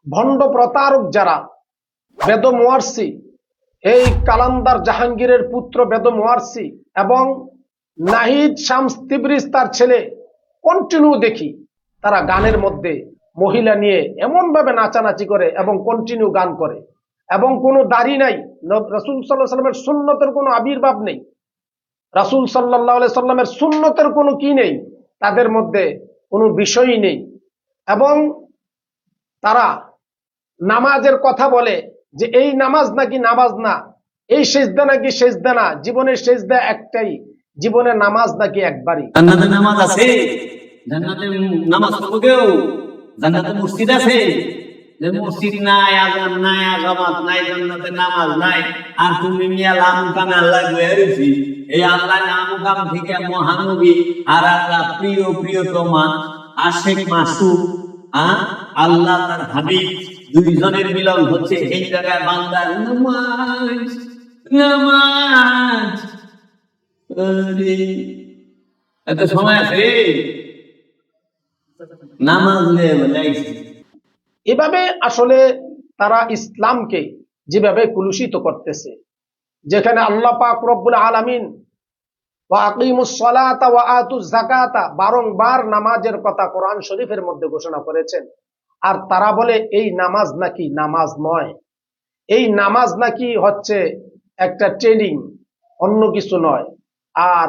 ভণ্ড প্রতারক যারা, বেদম ওয়ারসি, এই কালান্দার জাহাঙ্গীরের পুত্র বেদম ওয়ারসি এবং নাহিদ শামস তিবরিজ তার ছেলে, কন্টিনিউ দেখি তারা গানের মধ্যে মহিলা নিয়ে এমন ভাবে নাচানাচি করে এবং কন্টিনিউ গান করে, এবং কোনো দাড়ি নাই, রাসূল সাল্লাল্লাহু আলাইহি সাল্লামের সুন্নতের কোনো আবির্ভাব নেই, রাসূল সাল্লাল্লাহু আলাইহি সাল্লামের সুন্নতের কোনো কি নেই, তাদের মধ্যে কোনো বিষয়ই নেই। এবং তারা নামাজের কথা বলে যে এই নামাজ নাকি নামাজ না, এই সেজদা নাকি সেজদা না, জীবনের সেজদা একটাই, জীবনের নামাজ নাকি একবারই। জান্নাতে নামাজ আছে, জান্নাতে নামাজ পড়বো কেউ, জান্নাতে মসজিদ আছে, যে মসজিদ নাই, আজান নাই, আগামাত নাই, জান্নাতে নামাজ নাই, আর তুমি মিয়া লাম কামে আল্লাহ বয়ে রয়েছি। এই আল্লাহ নাম কাম থেকে মহানবী আর আল্লাহ প্রিয় প্রিয়তমা আশেক মাসুক, আল্লাহ তার হাবিব, দুইজনের মিলন হচ্ছে এই জায়গায়। বান্দার নামাজ নামাজ, এত সময় আছে নামাজ নিয়ে বলাইছি। এভাবে আসলে তারা ইসলামকে যেভাবে কুলুষিত করতেছে, যেখানে আল্লাহ পাক রব্বুল আলামিন ওয়া আকিমুস সালাতা ওয়া আতুজ যাকাতা বারংবার নামাজের কথা কোরআন শরীফের মধ্যে ঘোষণা করেছেন, আর তারা বলে এই নামাজ নাকি নামাজ নয়, এই নামাজ নাকি হচ্ছে একটা ট্রেনিং, অন্য কিছু নয়। আর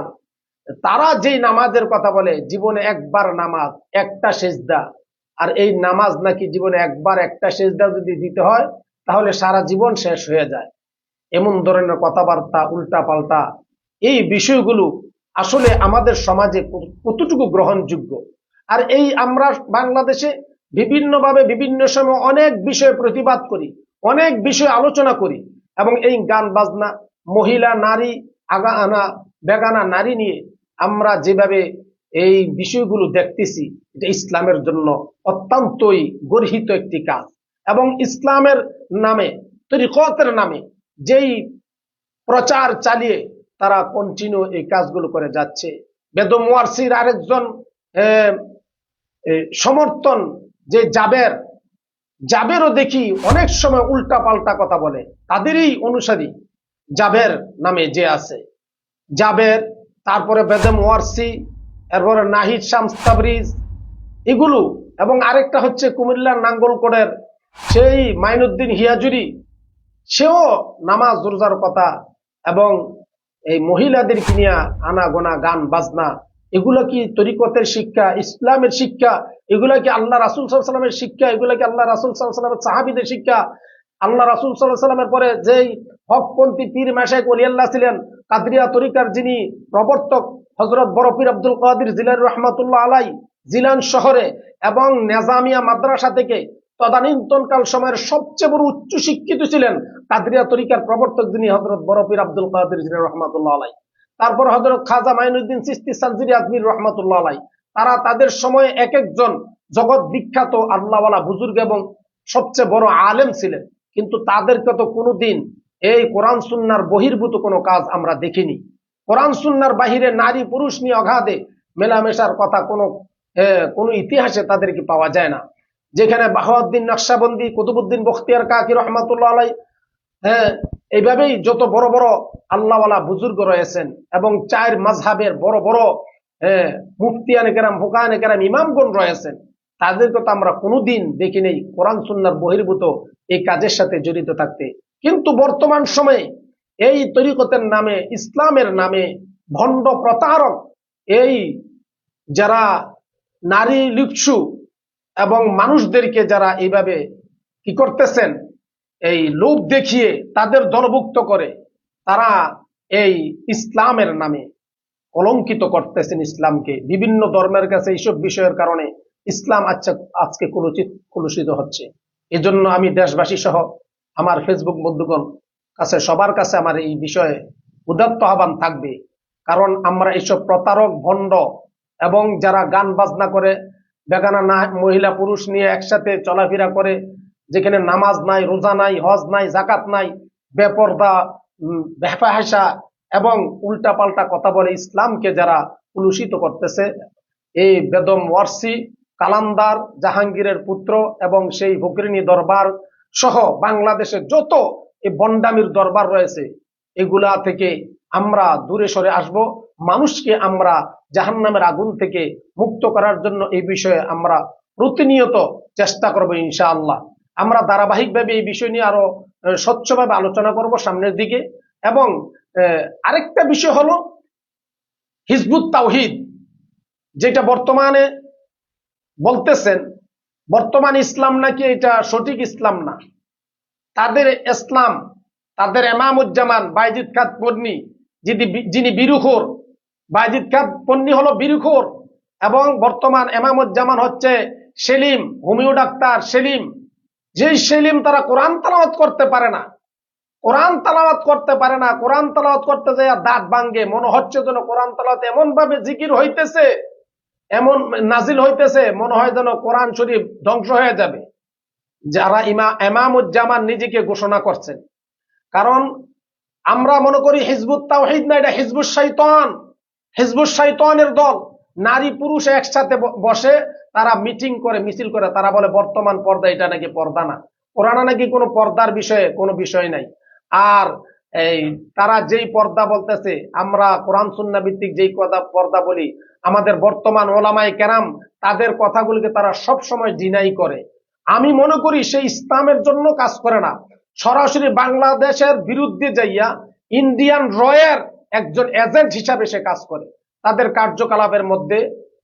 তারা যেই নামাজের কথা বলে জীবনে একবার নামাজ, একটা সেজদা, আর এই নামাজ নাকি জীবনে একবার একটা সেজদা যদি দিতে হয় তাহলে সারা জীবন শেষ হয়ে যায়, এমন ধরনের কথাবার্তা, উল্টা পাল্টা এই বিষয়গুলো আসলে আমাদের সমাজে কতটুকু গ্রহণযোগ্য। আর এই আমরা বাংলাদেশে বিভিন্নভাবে বিভিন্ন সময় অনেক বিষয়ে প্রতিবাদ করি, অনেক বিষয়ে আলোচনা করি, এবং এই গান বাজনা, মহিলা নারী, আগানা বেগানা নারী নিয়ে আমরা যেভাবে এই বিষয়গুলো দেখতেছি, এটা ইসলামের জন্য অত্যন্তই গর্হিত একটি কাজ। এবং ইসলামের নামে, তরিকতের নামে যেই প্রচার চালিয়ে তারা কন্টিনিউ এই কাজগুলো করে যাচ্ছে। বেদম ওয়ারসির আরেকজন সমর্থন যে জাবেরও দেখি অনেক সময় উল্টা পাল্টা কথা বলে, তাদেরই অনুসারী জাবের নামে যে আছে, জাবের, তারপরে বেদম ওয়ারসি, এরপরে নাহিদ শামস তাবরিজ, এগুলো। এবং আরেকটা হচ্ছে কুমিল্লার নাঙ্গলকোটের সেই মাইনুদ্দিন হিয়াজুরি, সেও নামাজ রোজার কথা এবং এই মহিলাদেরকে নিয়ে আনাগোনা গান বাজনা, এগুলো কি তরিকতের শিক্ষা, ইসলামের শিক্ষা? এগুলা কি আল্লাহ রাসূল সাল্লাল্লাহু আলাইহি ওয়াসাল্লামের শিক্ষা? এগুলা কি আল্লাহ রাসূল সাল্লাল্লাহু আলাইহি ওয়াসাল্লামের সাহাবীদের শিক্ষা? আল্লাহ রাসূল সাল্লাল্লাহু আলাইহি ওয়াসাল্লামের পরে যেই হকপন্থী পীর মাশায়েখ ওলিয়াল্লাহ ছিলেন, কাদরিয়া তরিকার যিনি প্রবর্তক হযরত বড় পীর আব্দুল কাদের জিলানী রাহমাতুল্লাহ আলাইহি জিলান শহরে এবং নেজামিয়া মাদ্রাসা থেকে তদানীন্তনকাল সময়ের সবচেয়ে বড় উচ্চ শিক্ষিত ছিলেন কাদরিয়া তরিকার প্রবর্তক যিনি হযরত বড় পীর আব্দুল কাদের জিলানী রাহমাতুল্লাহ আলাইহি, তারপর হযরত খাজা মাইনুদ্দিন চিশতি সানজিরি আজমির রহমাতুল্লাহ আলাইহি, তারা তাদের সময়ে এক একজন জগৎ বিখ্যাত আল্লাহওয়ালা বুজুর্গ এবং সবচেয়ে বড় আলেম ছিলেন, কিন্তু তাদেরকে তো কোনোদিন এই কোরআন সুন্নাহর বহির্ভূত কোনো কাজ আমরা দেখিনি। কোরআন সুন্নাহর বাহিরে নারী পুরুষ নিয়ে অগাধে মেলামেশার কথা কোনো ইতিহাসে তাদেরকে পাওয়া যায় না। যেখানে বাহাউদ্দিন নকশবন্দি, কুতুবউদ্দিন বখতিয়ার কাকি রহমাতুল্লাহ আলাইহি, এইভাবেই যত বড় বড় আল্লাহওয়ালা বুজুর্গ রয়েছেন এবং চার মাযহাবের বড় বড় মুফতিয়ানে কেরাম, ফুকাহানে কেরাম, ইমামগণ রয়েছেন, তাদেরকে তো আমরা কোনোদিন দেখি নেই কোরআন সুন্নাহর বহির্ভূত এই কাজের সাথে জড়িত থাকতে। কিন্তু বর্তমান সময়ে এই তরিকতের নামে, ইসলামের নামে ভণ্ড প্রতারক, এই যারা নারী লিপ্সু এবং মানুষদেরকে যারা এইভাবে কি করতেছেন, এই লোভ দেখিয়ে তাদের দলভুক্ত করে তারা এই ইসলামের নামে কলঙ্কিত করতেছেন ইসলামকে। বিভিন্ন ধর্মের কাছে এইসব বিষয়ের কারণে ইসলাম আজকে কলুষিত হচ্ছে। এজন্য আমি দেশবাসী সহ আমার ফেসবুক বন্ধুগণ কাছে, সবার কাছে আমার এই বিষয়ে উদাত্ত আহ্বান থাকবে, কারণ আমরা এইসব প্রতারক, ভণ্ড এবং যারা গান বাজনা করে, বেগানা মহিলা পুরুষ নিয়ে একসাথে চলাফেরা করে, যেখানে নামাজ নাই, রোজা নাই, হজ নাই, জাকাত নাই, বেপরদা, বেফাহেসা এবং উল্টা পাল্টা কথা বলে ইসলামকে যারা কুলুষিত করতেছে, এই বেদম ওয়ারসি, কালান্দার জাহাঙ্গীরের পুত্র এবং সেই ফকিরিনী দরবার সহ বাংলাদেশে যত এই বন্ডামির দরবার রয়েছে এগুলা থেকে আমরা দূরে সরে আসব। মানুষকে আমরা জাহান্নামের আগুন থেকে মুক্ত করার জন্য এই বিষয়ে আমরা প্রতিনিয়ত চেষ্টা করব ইনশাআল্লাহ। আমরা ধারাবাহিকভাবে এই বিষয় নিয়ে আরো স্বচ্ছভাবে আলোচনা করব সামনের দিকে। এবং আরেকটা বিষয় হলো হিজবুত তাওহীদ, যেটা বর্তমানে বলতেছেন বর্তমান ইসলাম নাকি এটা সঠিক ইসলাম না। তাদের ইসলাম, তাদের এমামুজ্জামান বাইজিদ খান পন্নী যিনি বিরুখোর, বাইজিদ খান পন্নী হলো বিরুখোর, এবং বর্তমান এমামুজ্জামান হচ্ছে সেলিম, হোমিও ডাক্তার সেলিম। যেই সেলিম তারা কোরআন তেলাওয়াত করতে পারে না, কোরআন তেলাওয়াত করতে পারে না, কোরআন তেলাওয়াত করতে যায় দাঁত ভাঙ্গে, মনে হচ্ছে যেন কোরআন তেলাওয়াত এমন ভাবে জিকির হইতেছে, এমন নাজিল হইতেছে, মনে হয় যেন কোরআন শরীফ ধ্বংস হয়ে যাবে। যারা এমামুজ্জামান নিজেকে ঘোষণা করছেন, কারণ আমরা মনে করি হিজবুত তাওহীদ না, এটা হিজবুত শয়তান, হিজবুত শয়তানের দল। নারী পুরুষ একসাথে বসে তারা মিটিং করে, মিছিল করে, তারা বলে বর্তমান পর্দা এটা নাকি পর্দা না, কোরআনে নাকি কোনো পর্দার বিষয়ে কোনো বিষয় নাই। আর এই তারা যেই পর্দা বলতেছে, আমরা কোরআন সুন্নাহ ভিত্তিক যেই কথা পর্দা বলি, আমাদের বর্তমান ওলামায়ে কেরাম তাদের কথাগুলিকে তারা সব সময় ডিনাই করে। আমি মনে করি সেই ইসলামের জন্য কাজ করে না, সরাসরি বাংলাদেশের বিরুদ্ধে যাইয়া ইন্ডিয়ান রয়ের একজন এজেন্ট হিসাবে সে কাজ করে। তাদের কার্যকলাপের মধ্যে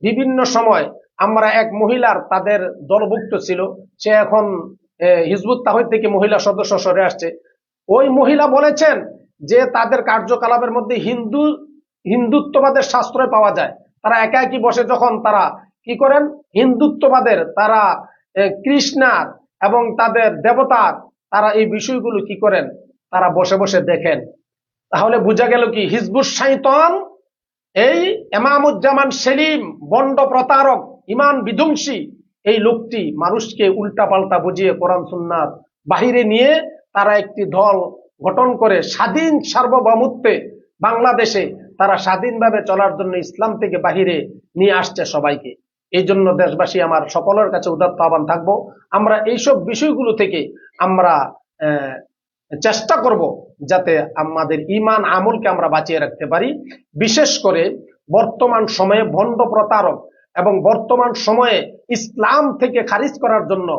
বিভিন্ন সময় আমরা এক মহিলার তাদের দলভুক্ত ছিল, সে এখন হিজবুত তাওহীদ থেকে মহিলা সদস্য সরে আসছে। ওই মহিলা বলেছেন যে তাদের কার্যকলাপের মধ্যে হিন্দুত্ববাদের শাস্ত্রয় পাওয়া যায়। তারা একা একই বসে যখন তারা কি করেন, হিন্দুত্ববাদের, তারা কৃষ্ণার এবং তাদের দেবতার, তারা এই বিষয়গুলো কি করেন, তারা বসে বসে দেখেন। তাহলে বোঝা গেল কি হিজবুত শয়তান, এই এমামুজ্জামান সেলিম বন্ড প্রতারক, ইমান বিধ্বংসী এই লোকটি মানুষকে উল্টা পাল্টা বুঝিয়ে কোরআন সুন্নাহর বাহিরে নিয়ে তারা একটি দল গঠন করে স্বাধীন সার্বভৌমত্বে বাংলাদেশে তারা স্বাধীনভাবে চলার জন্য ইসলাম থেকে বাহিরে নিয়ে আসছে সবাইকে। এই জন্য দেশবাসী আমার সকলের কাছে উদাত্ত আহ্বান থাকবো, আমরা এইসব বিষয়গুলো থেকে আমরা চেষ্টা করব যাতে আমাদের ঈমান আমলকে আমরা বাঁচিয়ে রাখতে পারি। বিশেষ করে বর্তমান সময়ে ভণ্ড প্রতারক এবং বর্তমান সময়ে ইসলাম থেকে খারিজ করার জন্য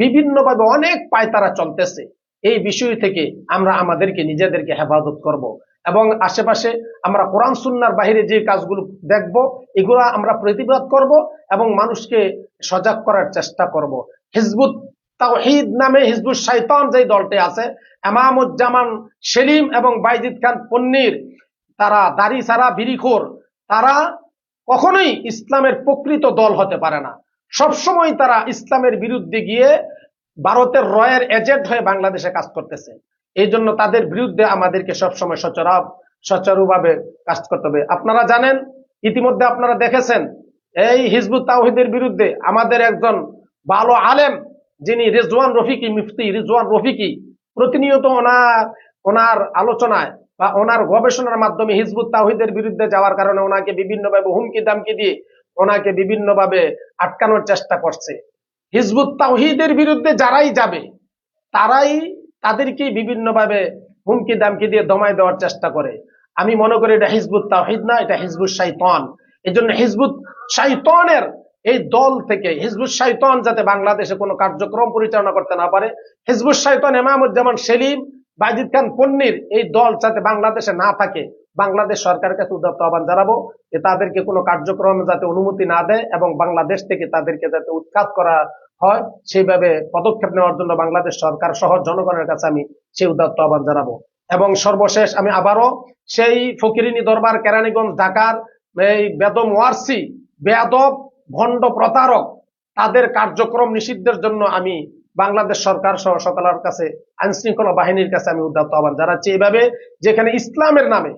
বিভিন্নভাবে অনেক পায়তারা চলতেছে। এই বিষয় থেকে আমরা আমাদেরকে নিজেদেরকে হেফাজত করব এবং আশেপাশে আমরা কোরআন সুন্নাহর বাহিরে যে কাজগুলো দেখব এগুলো আমরা প্রতিবাদ করব এবং মানুষকে সজাগ করার চেষ্টা করব। হিজবুত তাওহীদ নামে হিজবুত শয়তান যে দলটি আছে, এমামুজ্জামান সেলিম এবং বাইজিদ খান পন্নীর, তারা দাড়ি ছাড়া বিড়িখোর, তারা কখনোই ইসলামের প্রকৃত দল হতে পারে না। সবসময় তারা ইসলামের বিরুদ্ধে গিয়ে ভারতের রয়ের এজেন্ট হয়ে বাংলাদেশে কাজ করতেছে। এই জন্য তাদের বিরুদ্ধে আমাদেরকে সবসময় সচেতনভাবে কাজ করতে হবে। আপনারা জানেন, ইতিমধ্যে আপনারা দেখেছেন এই হিজবুত তাওহীদের বিরুদ্ধে আমাদের একজন ভালো আলেম, যিনি রিজওয়ান রফিকি, মুফতি রিজওয়ান রফিকি, প্রতিনিয়ত ওনার আলোচনায় বা ওনার গবেষণার মাধ্যমে হিজবুত তাওহীদের বিরুদ্ধে যাওয়ার কারণে ওনাকে বিভিন্নভাবে হুমকি দামকি দিয়ে ওনাকে বিভিন্নভাবে আটকানোর চেষ্টা করছে। হিজবুত তাওহীদের বিরুদ্ধে যারাই যাবে তাদেরকে বিভিন্নভাবে হুমকি দামকি দিয়ে দমায় দেওয়ার চেষ্টা করে। আমি মনে করি এটা হিজবুত তাওহীদ না, এটা হিজবুত শয়তান। এই জন্য হিজবুত শয়তানের এই দল থেকে হিজবুত শয়তান যাতে বাংলাদেশে কোনো কার্যক্রম পরিচালনা করতে না পারে, হিজবুত শয়তান এমামুজ্জামান সেলিম, বাইজিদ খান পন্নীর এই দল যাতে বাংলাদেশে না থাকে, বাংলাদেশ সরকারের কাছে উদাত্ত আহ্বান জানাবো যে তাদেরকে কোনো কার্যক্রম যাতে অনুমতি না দেয় এবং বাংলাদেশ থেকে তাদেরকে যাতে উৎখাত করা হয় সেইভাবে পদক্ষেপ নেওয়ার জন্য বাংলাদেশ সরকার সহ জনগণের কাছে আমি সেই উদাত্ত আহ্বান জানাবো। এবং সর্বশেষ আমি আবারও সেই ফকিরিনী দরবার কেরানীগঞ্জ ঢাকার এই বেদম ওয়ারসি, বেয়াদব, ভণ্ড প্রতারক, তাদের কার্যক্রম নিষিদ্ধের জন্য আমি বাংলাদেশ সরকার সহ সকলের কাছে, আইন শৃঙ্খলা বাহিনীর কাছে আমি উদাত্ত আহ্বান জানাচ্ছি। এইভাবে যেখানে ইসলামের নামে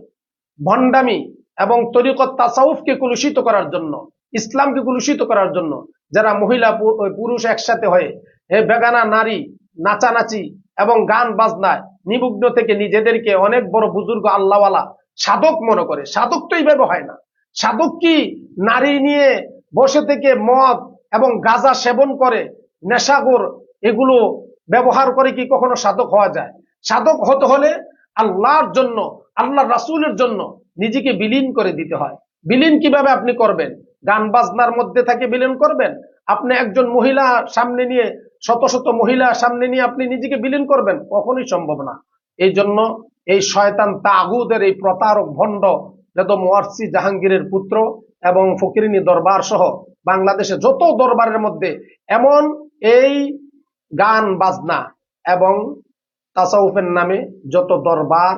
ভণ্ডামি এবং তরিকত তাসাউফকে কলুষিত করার জন্য, ইসলামকে কলুষিত করার জন্য যারা মহিলা পুরুষ একসাথে হয়ে বেগানা নারী নাচানাচি এবং গান বাজনায় নিমগ্ন থেকে নিজেদেরকে অনেক বড় বুজুর্গ আল্লাহওয়ালা সাধক মনে করে। সাধক তো এইভাবে হয় না। সাধক কি নারী নিয়ে বসে থেকে মদ এবং গাঁজা সেবন করে, নেশাগর এগুলো ব্যবহার করে কি কখনো সাধক হওয়া যায়? সাধক হতে হলে আল্লাহর জন্য, আল্লাহ রাসূলের জন্য নিজেকে বিলীন করে দিতে হয়। বিলীন কিভাবে আপনি করবেন? গান বাজনার মধ্যে থেকে বিলীন করবেন? আপনি একজন মহিলা সামনে নিয়ে, শত শত মহিলা সামনে নিয়ে আপনি নিজেকে বিলীন করবেন? কখনোই সম্ভব না। এই জন্য এই শয়তান তাগুদের এই প্রতারক ভণ্ড যত মোয়ার্সি জাহাঙ্গীরের পুত্র এবং ফকিরিনী দরবার সহ বাংলাদেশে যত দরবারের মধ্যে এমন এই গান বাজনা এবং তাসাউফের নামে যত দরবার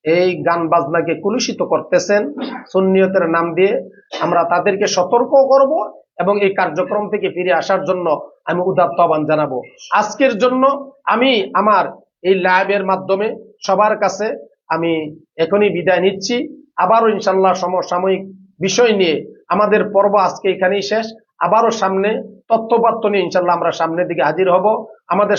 এই গান বাজনাকে কলুষিত করতেছেন সুন্নিয়তের নাম দিয়ে, আমরা তাদেরকে সতর্ক করব এবং এই কার্যক্রম থেকে ফিরে আসার জন্য আমি উদাত্ত আহ্বান জানাবো। আজকের জন্য আমি আমার এই লাইভের মাধ্যমে সবার কাছে আমি এখনই বিদায় নিচ্ছি। আবারও ইনশাল্লাহ সমসাময়িক বিষয় নিয়ে আমাদের পর্ব আজকে এখানেই শেষ। আবারও সামনে তথ্যপাত্র নিয়ে ইনশাল্লাহ আমরা সামনের দিকে হাজির হব। আমাদের